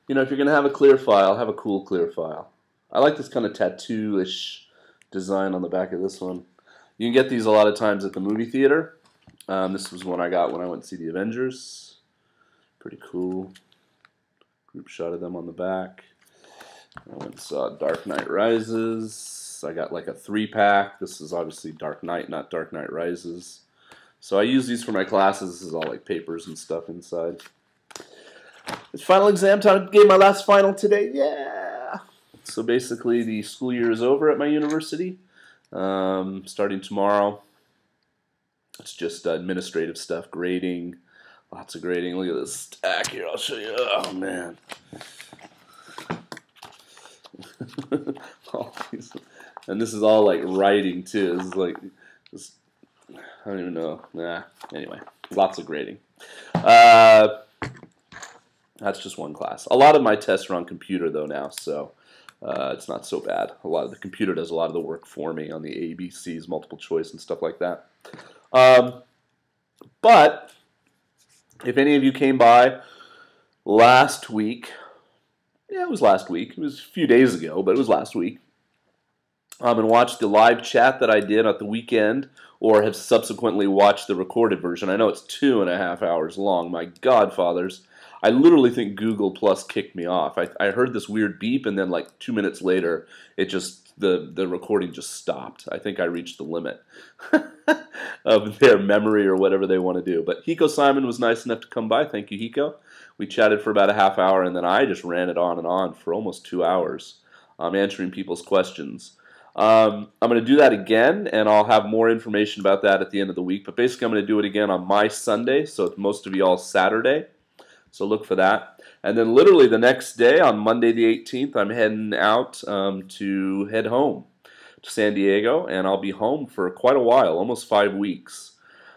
If you're going to have a clear file, have a cool clear file. I like this kind of tattoo-ish design on the back of this one. You can get these a lot of times at the movie theater. This was one I got when I went to see the Avengers. Pretty cool. Group shot of them on the back. I went and saw Dark Knight Rises. I got like a 3-pack. This is obviously Dark Knight, not Dark Knight Rises. So I use these for my classes. This is all like papers and stuff inside. It's final exam time. I gave my last final today. Yeah. So basically the school year is over at my university. Starting tomorrow. It's just administrative stuff, grading, lots of grading. Look at this stack here. I'll show you. Oh, man. And this is all like writing too. This is like, I don't even know. Anyway, lots of grading. That's just one class. A lot of my tests are on computer though now, so it's not so bad. The computer does a lot of the work for me on the ABCs, multiple choice, and stuff like that. But if any of you came by last week, yeah, it was last week. It was a few days ago, but it was last week. And watched the live chat that I did at the weekend, or have subsequently watched the recorded version. I know it's 2.5 hours long. My godfathers. I literally think Google Plus kicked me off. I heard this weird beep, and then like 2 minutes later, the recording just stopped. I think I reached the limit of their memory or whatever they want to do. But Hiko Simon was nice enough to come by. Thank you, Hiko. We chatted for about a half hour, and then I just ran it on and on for almost 2 hours, answering people's questions. I'm going to do that again, and I'll have more information about that at the end of the week. But basically, I'm going to do it again on my Sunday, so most of y'all Saturday. So look for that. And then literally the next day, on Monday the 18th, I'm heading out to head home to San Diego, and I'll be home for quite a while, almost 5 weeks.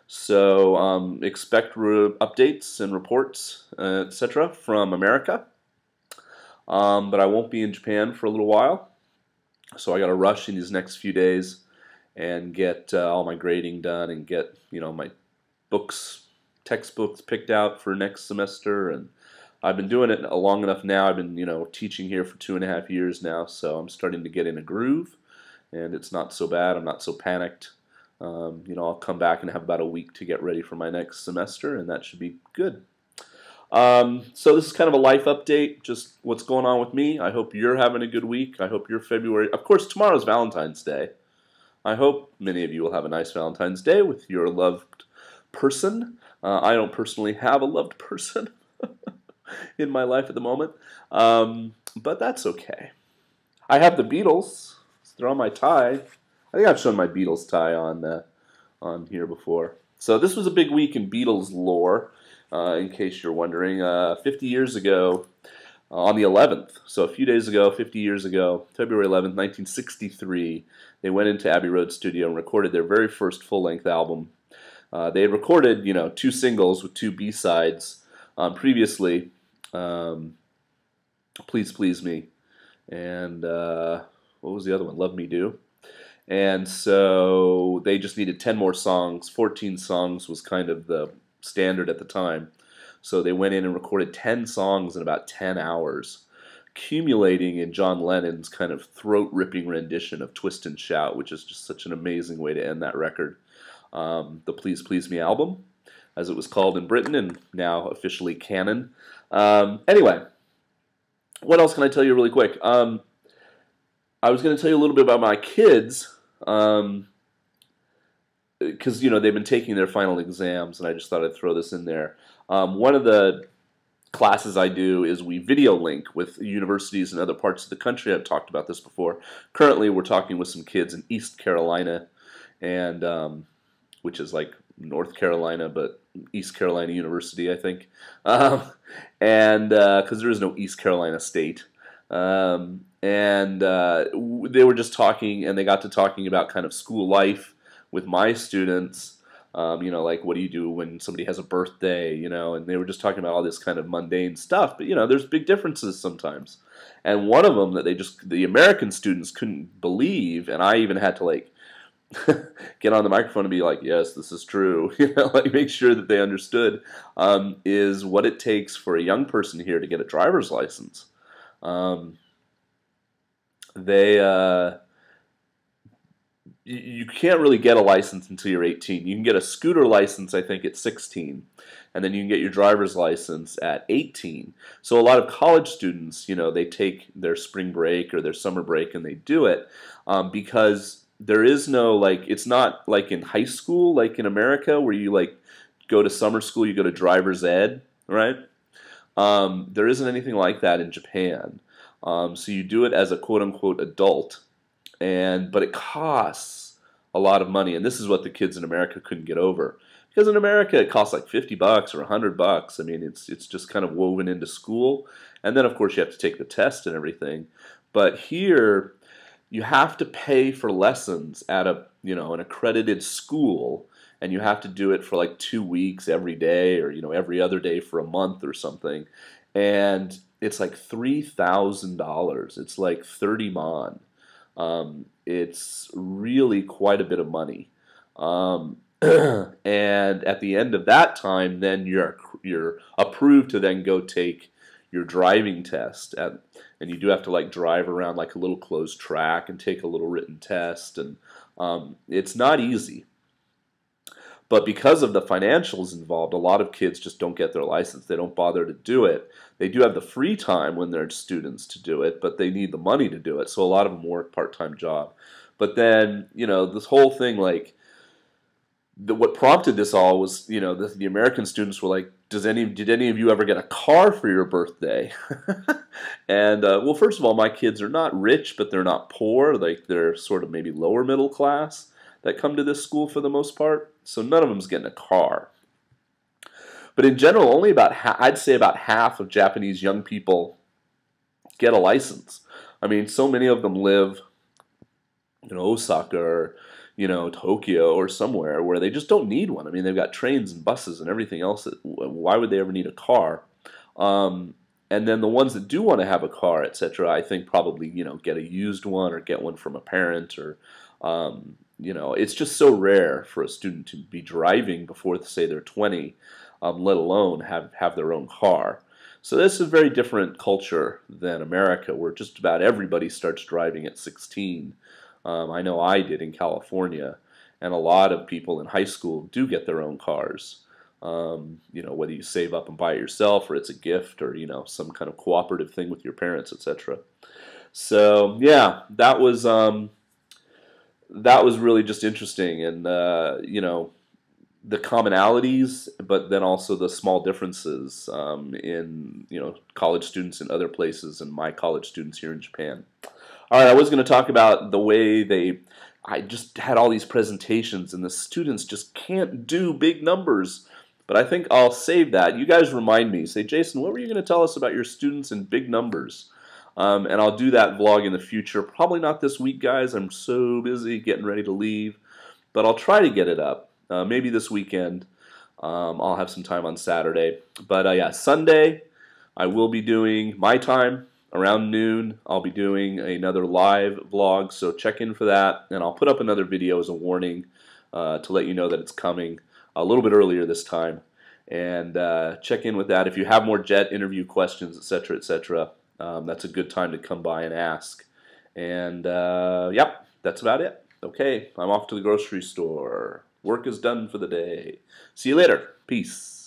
So expect updates and reports, etc. from America. But I won't be in Japan for a little while. So I got to rush in these next few days and get all my grading done and get my textbooks picked out for next semester. And I've been doing it long enough now. I've been teaching here for 2.5 years now, so I'm starting to get in a groove, and it's not so bad. I'm not so panicked. I'll come back and have about a week to get ready for my next semester, and that should be good. So this is kind of a life update, just what's going on with me. I hope you're having a good week. I hope your February... Of course, tomorrow's Valentine's Day. I hope many of you will have a nice Valentine's Day with your loved person. I don't personally have a loved person in my life at the moment, but that's okay. I have the Beatles. They're on my tie. I think I've shown my Beatles tie on here before. So this was a big week in Beatles lore. In case you're wondering, 50 years ago, on the 11th, so a few days ago, 50 years ago, February 11th, 1963, they went into Abbey Road Studio and recorded their very first full-length album. They had recorded, 2 singles with 2 B-sides previously, Please Please Me, and what was the other one? Love Me Do. And so they just needed 10 more songs. 14 songs was kind of the standard at the time. So they went in and recorded 10 songs in about 10 hours, accumulating in John Lennon's kind of throat-ripping rendition of Twist and Shout, which is just such an amazing way to end that record. The Please Please Me album, as it was called in Britain, and now officially canon. Anyway, what else can I tell you really quick? I was going to tell you a little bit about my kids, because they've been taking their final exams, and I just thought I'd throw this in there. One of the classes I do is we video link with universities in other parts of the country. I've talked about this before. Currently, we're talking with some kids in East Carolina, and which is like North Carolina, but East Carolina University, I think, and because there is no East Carolina State. And they were just talking, and they got to talking about kind of school life with my students, like what do you do when somebody has a birthday, and they were just talking about all this kind of mundane stuff, but there's big differences sometimes. And one of them that the American students couldn't believe, and I even had to get on the microphone and be like, yes, this is true. Like make sure that they understood, is what it takes for a young person here to get a driver's license. Um, they you can't really get a license until you're 18. You can get a scooter license, I think, at 16, and then you can get your driver's license at 18. So a lot of college students, they take their spring break or their summer break and they do it, because there is no, like, it's not like in high school, like in America, where you like go to summer school, you go to driver's ed, right? There isn't anything like that in Japan. So you do it as a quote unquote adult, but it costs a lot of money, and this is what the kids in America couldn't get over, because in America it costs like $50 or $100. I mean, it's just kind of woven into school, and then of course you have to take the test and everything. But here you have to pay for lessons at an accredited school, and you have to do it for like 2 weeks every day, or every other day for a month or something, and it's like $3,000. It's like 30 mon. It's really quite a bit of money. And at the end of that time, then you're approved to then go take your driving test, and you do have to like drive around like a little closed track and take a little written test, and it's not easy. But because of the financials involved, a lot of kids just don't get their license. They don't bother to do it. They do have the free time when they're students to do it, but they need the money to do it. So a lot of them work part-time job. But then, this whole thing, like, what prompted this all was, the American students were like, did any of you ever get a car for your birthday? And, well, first of all, my kids are not rich, but they're not poor. Like, they're sort of maybe lower middle class that come to this school for the most part. So none of them's getting a car. But in general, only I'd say about half of Japanese young people get a license. I mean, so many of them live in Osaka or, Tokyo or somewhere where they just don't need one. I mean, they've got trains and buses and everything else. Why would they ever need a car? And then the ones that do want to have a car, etc., I think probably, get a used one or get one from a parent, or, it's just so rare for a student to be driving before, say, they're 20, let alone have their own car. So this is a very different culture than America, where just about everybody starts driving at 16. I know I did in California, and a lot of people in high school do get their own cars. Whether you save up and buy it yourself, or it's a gift, or some kind of cooperative thing with your parents, etc. So yeah, that was really just interesting, and the commonalities, but then also the small differences in college students in other places and my college students here in Japan. All right, I was going to talk about the way I just had all these presentations and the students just can't do big numbers, but I think I'll save that. You guys remind me. Say, Jason, what were you going to tell us about your students in big numbers? And I'll do that vlog in the future. Probably not this week, guys. I'm so busy getting ready to leave, but I'll try to get it up. Maybe this weekend. I'll have some time on Saturday. But yeah, Sunday I will be doing my time around noon. I'll be doing another live vlog, so check in for that. And I'll put up another video as a warning to let you know that it's coming a little bit earlier this time. And check in with that. If you have more jet interview questions, etc., etc., that's a good time to come by and ask. And yep, that's about it. Okay, I'm off to the grocery store. Work is done for the day. See you later. Peace.